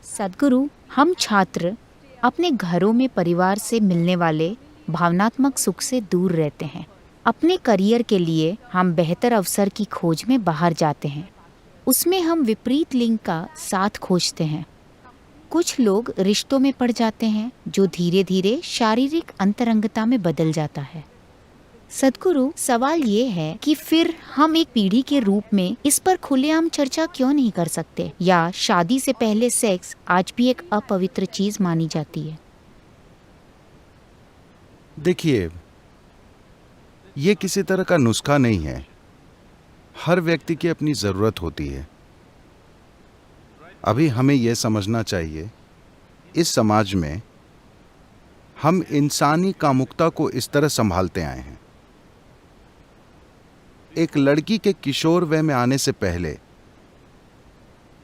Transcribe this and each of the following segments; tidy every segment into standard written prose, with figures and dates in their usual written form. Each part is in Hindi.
सद्गुरु, हम छात्र अपने घरों में परिवार से मिलने वाले भावनात्मक सुख से दूर रहते हैं। अपने करियर के लिए हम बेहतर अवसर की खोज में बाहर जाते हैं। उसमें हम विपरीत लिंग का साथ खोजते हैं। कुछ लोग रिश्तों में पड़ जाते हैं जो धीरे धीरे शारीरिक अंतरंगता में बदल जाता है। सद्गुरु, सवाल ये है कि फिर हम एक पीढ़ी के रूप में इस पर खुलेआम चर्चा क्यों नहीं कर सकते, या शादी से पहले सेक्स आज भी एक अपवित्र चीज मानी जाती है? देखिए, ये किसी तरह का नुस्खा नहीं है। हर व्यक्ति की अपनी जरूरत होती है। अभी हमें यह समझना चाहिए, इस समाज में हम इंसानी कामुकता को इस तरह संभालते आए हैं। एक लड़की के किशोर वय में आने से पहले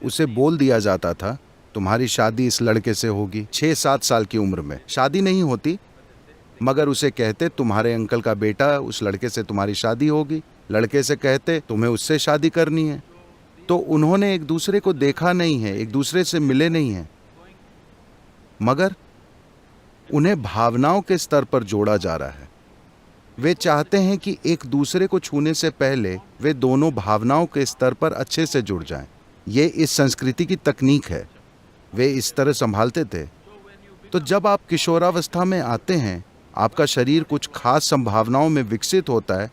उसे बोल दिया जाता था, तुम्हारी शादी इस लड़के से होगी। 6-7 साल की उम्र में शादी नहीं होती, मगर उसे कहते तुम्हारे अंकल का बेटा, उस लड़के से तुम्हारी शादी होगी। लड़के से कहते तुम्हें उससे शादी करनी है। तो उन्होंने एक दूसरे को देखा नहीं है, एक दूसरे से मिले नहीं हैं, मगर उन्हें भावनाओं के स्तर पर जोड़ा जा रहा है। वे चाहते हैं कि एक दूसरे को छूने से पहले वे दोनों भावनाओं के स्तर पर अच्छे से जुड़ जाएं। ये इस संस्कृति की तकनीक है। वे इस तरह संभालते थे। तो जब आप किशोरावस्था में आते हैं, आपका शरीर कुछ खास संभावनाओं में विकसित होता है।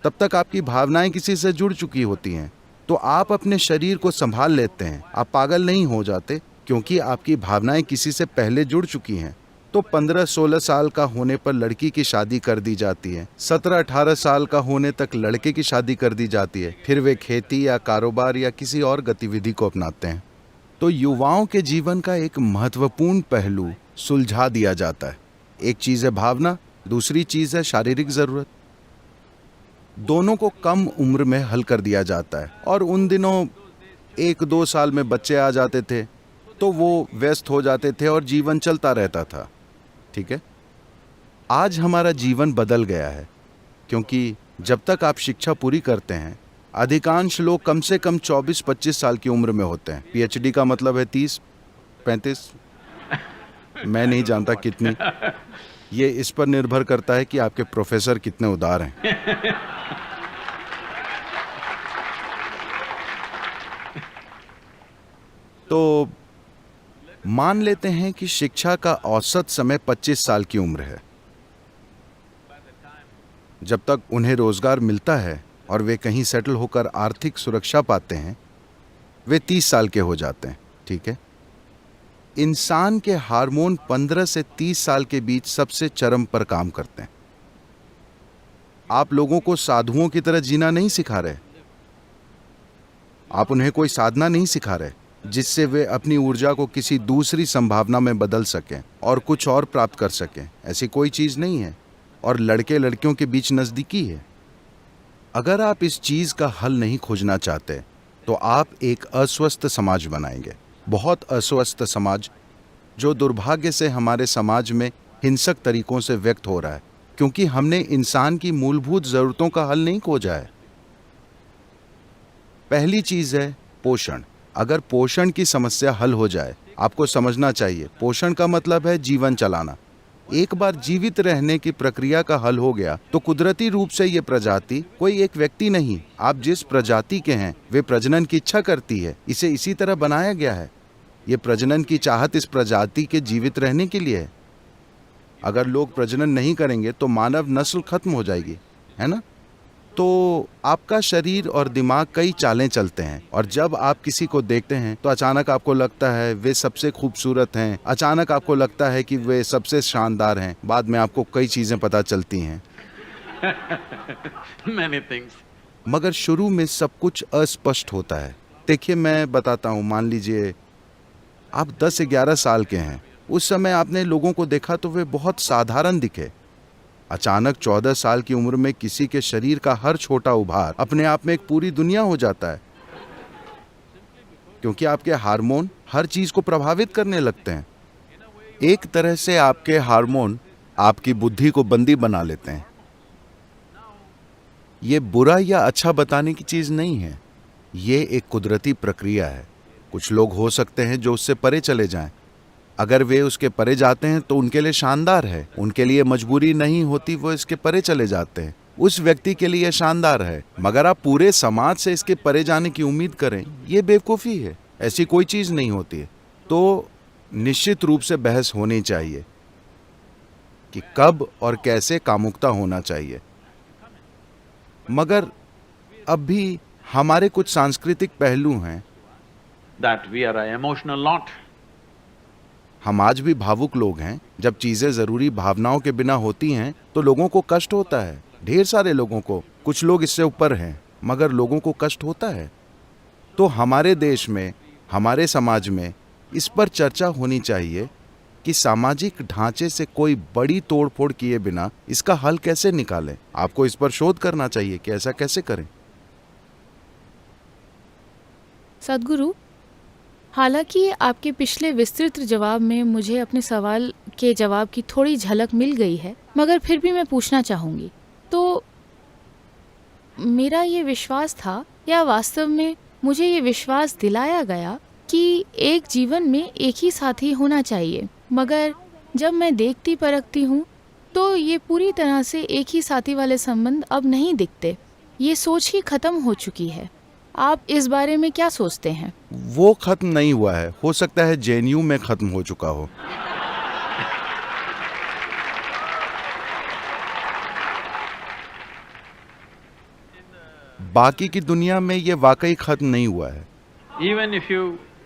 तब तक आपकी भावनाएं किसी से जुड़ चुकी होती हैं, तो आप अपने शरीर को संभाल लेते हैं। आप पागल नहीं हो जाते, क्योंकि आपकी भावनाएं किसी से पहले जुड़ चुकी हैं। तो 15-16 साल का होने पर लड़की की शादी कर दी जाती है। 17-18 साल का होने तक लड़के की शादी कर दी जाती है। फिर वे खेती या कारोबार या किसी और गतिविधि को अपनाते हैं। तो युवाओं के जीवन का एक महत्वपूर्ण पहलू सुलझा दिया जाता है। एक चीज है भावना, दूसरी चीज है शारीरिक जरूरत। दोनों को कम उम्र में हल कर दिया जाता है। और उन दिनों 1-2 साल में बच्चे आ जाते थे, तो वो व्यस्त हो जाते थे और जीवन चलता रहता था। ठीक है, आज हमारा जीवन बदल गया है, क्योंकि जब तक आप शिक्षा पूरी करते हैं, अधिकांश लोग कम से कम 24-25 साल की उम्र में होते हैं। पीएचडी का मतलब है 30-35, मैं नहीं जानता कितनी। ये इस पर निर्भर करता है कि आपके प्रोफेसर कितने उदार हैं। तो मान लेते हैं कि शिक्षा का औसत समय 25 साल की उम्र है। जब तक उन्हें रोजगार मिलता है और वे कहीं सेटल होकर आर्थिक सुरक्षा पाते हैं, वे 30 साल के हो जाते हैं। ठीक है, इंसान के हार्मोन 15 से 30 साल के बीच सबसे चरम पर काम करते हैं। आप लोगों को साधुओं की तरह जीना नहीं सिखा रहे। आप उन्हें कोई साधना नहीं सिखा रहे जिससे वे अपनी ऊर्जा को किसी दूसरी संभावना में बदल सकें और कुछ और प्राप्त कर सकें। ऐसी कोई चीज नहीं है। और लड़के लड़कियों के बीच नजदीकी है। अगर आप इस चीज का हल नहीं खोजना चाहते, तो आप एक अस्वस्थ समाज बनाएंगे। बहुत अस्वस्थ समाज, जो दुर्भाग्य से हमारे समाज में हिंसक तरीकों से व्यक्त हो रहा है, क्योंकि हमने इंसान की मूलभूत जरूरतों का हल नहीं खोजा है। पहली चीज है पोषण। अगर पोषण की समस्या हल हो जाए, आपको समझना चाहिए, पोषण का मतलब है जीवन चलाना। एक बार जीवित रहने की प्रक्रिया का हल हो गया, तो कुदरती रूप से ये प्रजाति कोई एक व्यक्ति नहीं, आप जिस प्रजाति के हैं वे प्रजनन की इच्छा करती है। इसे इसी तरह बनाया गया है। ये प्रजनन की चाहत इस प्रजाति के जीवित रहने के लिए है। अगर लोग प्रजनन नहीं करेंगे तो मानव नस्ल खत्म हो जाएगी, है ना? तो आपका शरीर और दिमाग कई चालें चलते हैं, और जब आप किसी को देखते हैं तो अचानक आपको लगता है वे सबसे खूबसूरत हैं, अचानक आपको लगता है कि वे सबसे शानदार हैं। बाद में आपको कई चीजें पता चलती हैं। Many things. मगर शुरू में सब कुछ अस्पष्ट होता है। देखिए, मैं बताता हूँ, मान लीजिए आप 10-11 साल के हैं। उस समय आपने लोगों को देखा तो वे बहुत साधारण दिखे। अचानक 14 साल की उम्र में किसी के शरीर का हर छोटा उभार अपने आप में एक पूरी दुनिया हो जाता है, क्योंकि आपके हार्मोन हर चीज को प्रभावित करने लगते हैं। एक तरह से आपके हार्मोन आपकी बुद्धि को बंदी बना लेते हैं। ये बुरा या अच्छा बताने की चीज नहीं है, ये एक कुदरती प्रक्रिया है। कुछ लोग हो सकते हैं जो उससे परे चले जाएं। अगर वे उसके परे जाते हैं तो उनके लिए शानदार है, उनके लिए मजबूरी नहीं होती, वो इसके परे चले जाते हैं, उस व्यक्ति के लिए शानदार है। मगर आप पूरे समाज से इसके परे जाने की उम्मीद करें, ये बेवकूफ़ी है। ऐसी कोई चीज़ नहीं होती है। तो निश्चित रूप से बहस होनी चाहिए कि कब और कैसे कामुकता होना चाहिए। मगर अब भी हमारे कुछ सांस्कृतिक पहलू हैं। that we are an emotional lot. हम आज भी भावुक लोग हैं। जब चीजें जरूरी भावनाओं के बिना होती हैं तो लोगों को कष्ट होता है, ढेर सारे लोगों को। कुछ लोग इससे ऊपर हैं, मगर लोगों को कष्ट होता है। तो हमारे देश में, हमारे समाज में इस पर चर्चा होनी चाहिए कि सामाजिक ढांचे से कोई बड़ी तोड़फोड़ किए बिना इसका हल कैसे निकालें। आपको इस पर शोध करना चाहिए कि ऐसा कैसे करें। सद्गुरु, हालांकि आपके पिछले विस्तृत जवाब में मुझे अपने सवाल के जवाब की थोड़ी झलक मिल गई है, मगर फिर भी मैं पूछना चाहूँगी। तो मेरा ये विश्वास था, या वास्तव में मुझे ये विश्वास दिलाया गया कि एक जीवन में एक ही साथी होना चाहिए, मगर जब मैं देखती परखती हूँ तो ये पूरी तरह से एक ही साथी वाले संबंध अब नहीं दिखते। ये सोच ही खत्म हो चुकी है। आप इस बारे में क्या सोचते हैं? वो खत्म नहीं हुआ है, हो सकता है जेएनयू में खत्म हो चुका हो। बाकी की दुनिया में ये वाकई खत्म नहीं हुआ है।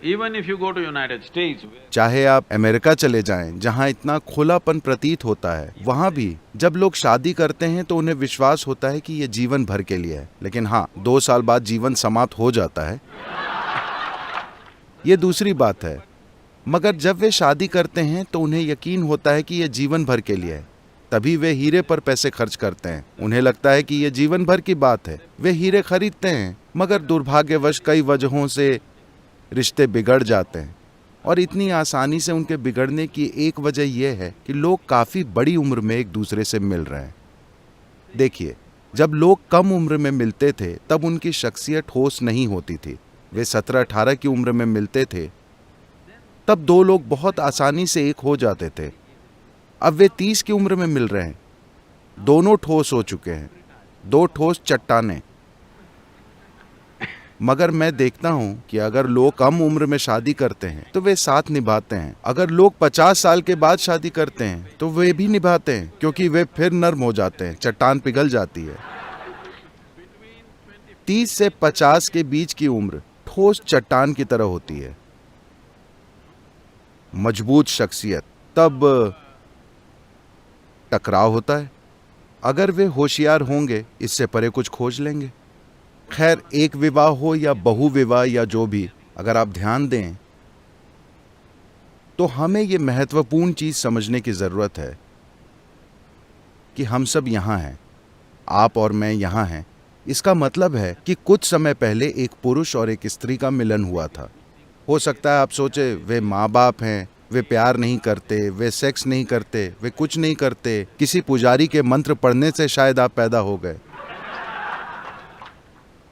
Even if you go to United States, चाहे आप अमेरिका चले जाएं, जहां इतना खुलापन प्रतीत होता है, वहां भी जब लोग शादी करते हैं तो उन्हें विश्वास होता है कि ये जीवन भर के लिए है। लेकिन हाँ, 2 साल बाद जीवन समाप्त हो जाता है, ये दूसरी बात है। मगर जब वे शादी करते हैं तो उन्हें यकीन होता है कि ये जीवन भर के लिए है। तभी वे हीरे पर पैसे खर्च करते हैं। उन्हें लगता है कि ये जीवन भर की बात है। वे हीरे खरीदते हैं, मगर दुर्भाग्यवश कई वजहों से रिश्ते बिगड़ जाते हैं। और इतनी आसानी से उनके बिगड़ने की एक वजह यह है कि लोग काफ़ी बड़ी उम्र में एक दूसरे से मिल रहे हैं। देखिए, जब लोग कम उम्र में मिलते थे तब उनकी शख्सियत ठोस नहीं होती थी। वे 17-18 की उम्र में मिलते थे, तब 2 लोग बहुत आसानी से एक हो जाते थे। अब वे 30 की उम्र में मिल रहे हैं, दोनों ठोस हो चुके हैं, 2 ठोस चट्टानें। मगर मैं देखता हूं कि अगर लोग कम उम्र में शादी करते हैं तो वे साथ निभाते हैं। अगर लोग 50 साल के बाद शादी करते हैं तो वे भी निभाते हैं, क्योंकि वे फिर नर्म हो जाते हैं, चट्टान पिघल जाती है। 30 से 50 के बीच की उम्र ठोस चट्टान की तरह होती है, मजबूत शख्सियत। तब टकराव होता है। अगर वे होशियार होंगे, इससे परे कुछ खोज लेंगे। खैर, एक विवाह हो या बहुविवाह या जो भी, अगर आप ध्यान दें तो हमें ये महत्वपूर्ण चीज समझने की जरूरत है कि हम सब यहां हैं, आप और मैं यहां हैं। इसका मतलब है कि कुछ समय पहले एक पुरुष और एक स्त्री का मिलन हुआ था। हो सकता है आप सोचे वे माँ बाप हैं, वे प्यार नहीं करते, वे सेक्स नहीं करते, वे कुछ नहीं करते, किसी पुजारी के मंत्र पढ़ने से शायद आप पैदा हो गए।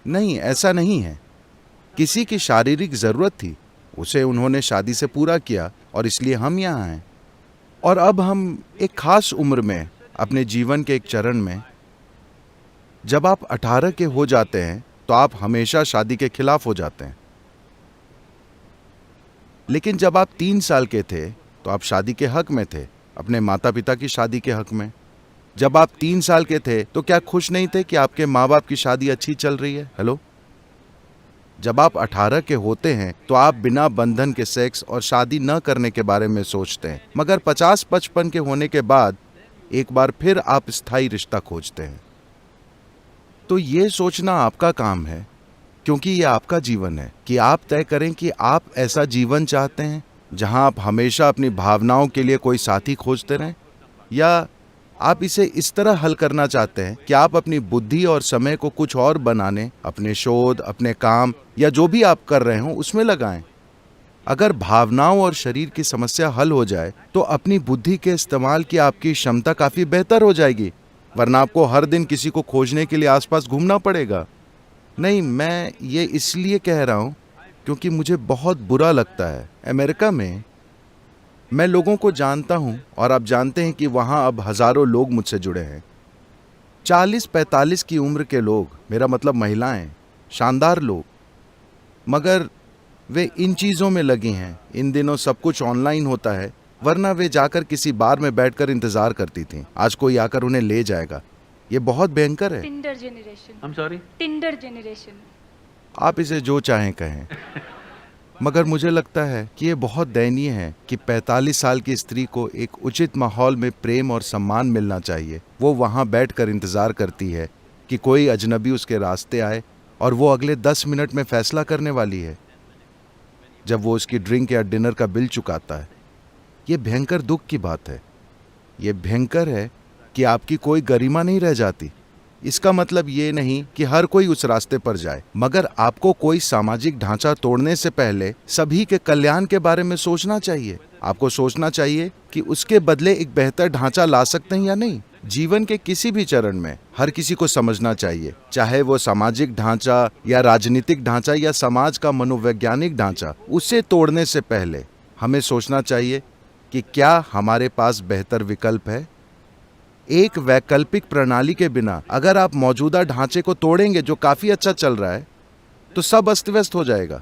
नहीं, ऐसा नहीं है। किसी की शारीरिक जरूरत थी, उसे उन्होंने शादी से पूरा किया और इसलिए हम यहाँ हैं। और अब हम एक खास उम्र में, अपने जीवन के एक चरण में, जब आप 18 के हो जाते हैं तो आप हमेशा शादी के खिलाफ हो जाते हैं। लेकिन जब आप 3 साल के थे तो आप शादी के हक में थे, अपने माता पिता की शादी के हक में। जब आप 3 साल के थे तो क्या खुश नहीं थे कि आपके माँ बाप की शादी अच्छी चल रही है? हेलो। जब आप 18 के होते हैं तो आप बिना बंधन के सेक्स और शादी न करने के बारे में सोचते हैं, मगर 50-55 के होने के बाद एक बार फिर आप स्थायी रिश्ता खोजते हैं। तो ये सोचना आपका काम है, क्योंकि ये आपका जीवन है, कि आप तय करें कि आप ऐसा जीवन चाहते हैं जहां आप हमेशा अपनी भावनाओं के लिए कोई साथी खोजते रहें, या आप इसे इस तरह हल करना चाहते हैं कि आप अपनी बुद्धि और समय को कुछ और बनाने, अपने शोध, अपने काम या जो भी आप कर रहे हो उसमें लगाएं। अगर भावनाओं और शरीर की समस्या हल हो जाए तो अपनी बुद्धि के इस्तेमाल की आपकी क्षमता काफी बेहतर हो जाएगी, वरना आपको हर दिन किसी को खोजने के लिए आसपास घूमना पड़ेगा। नहीं, मैं ये इसलिए कह रहा हूं क्योंकि मुझे बहुत बुरा लगता है। अमेरिका में मैं लोगों को जानता हूं और आप जानते हैं कि वहां अब हजारों लोग मुझसे जुड़े हैं। 40-45 की उम्र के लोग, मेरा मतलब महिलाएं, शानदार लोग, मगर वे इन चीज़ों में लगी हैं। इन दिनों सब कुछ ऑनलाइन होता है, वरना वे जाकर किसी बार में बैठकर इंतजार करती थीं। आज कोई आकर उन्हें ले जाएगा। ये बहुत भयंकर है। Tinder generation. I'm sorry? Tinder generation. आप इसे जो चाहें कहें, मगर मुझे लगता है कि ये बहुत दयनीय है कि 45 साल की स्त्री को एक उचित माहौल में प्रेम और सम्मान मिलना चाहिए। वो वहाँ बैठकर इंतजार करती है कि कोई अजनबी उसके रास्ते आए और वो अगले 10 मिनट में फैसला करने वाली है, जब वो उसकी ड्रिंक या डिनर का बिल चुकाता है। ये भयंकर दुख की बात है। ये भयंकर है कि आपकी कोई गरिमा नहीं रह जाती। इसका मतलब ये नहीं कि हर कोई उस रास्ते पर जाए, मगर आपको कोई सामाजिक ढांचा तोड़ने से पहले सभी के कल्याण के बारे में सोचना चाहिए। आपको सोचना चाहिए कि उसके बदले एक बेहतर ढांचा ला सकते हैं या नहीं। जीवन के किसी भी चरण में हर किसी को समझना चाहिए, चाहे वो सामाजिक ढांचा या राजनीतिक ढांचा या समाज का मनोवैज्ञानिक ढांचा, उसे तोड़ने से पहले हमें सोचना चाहिए कि क्या हमारे पास बेहतर विकल्प है। एक वैकल्पिक प्रणाली के बिना अगर आप मौजूदा ढांचे को तोड़ेंगे जो काफी अच्छा चल रहा है, तो सब अस्त व्यस्त हो जाएगा।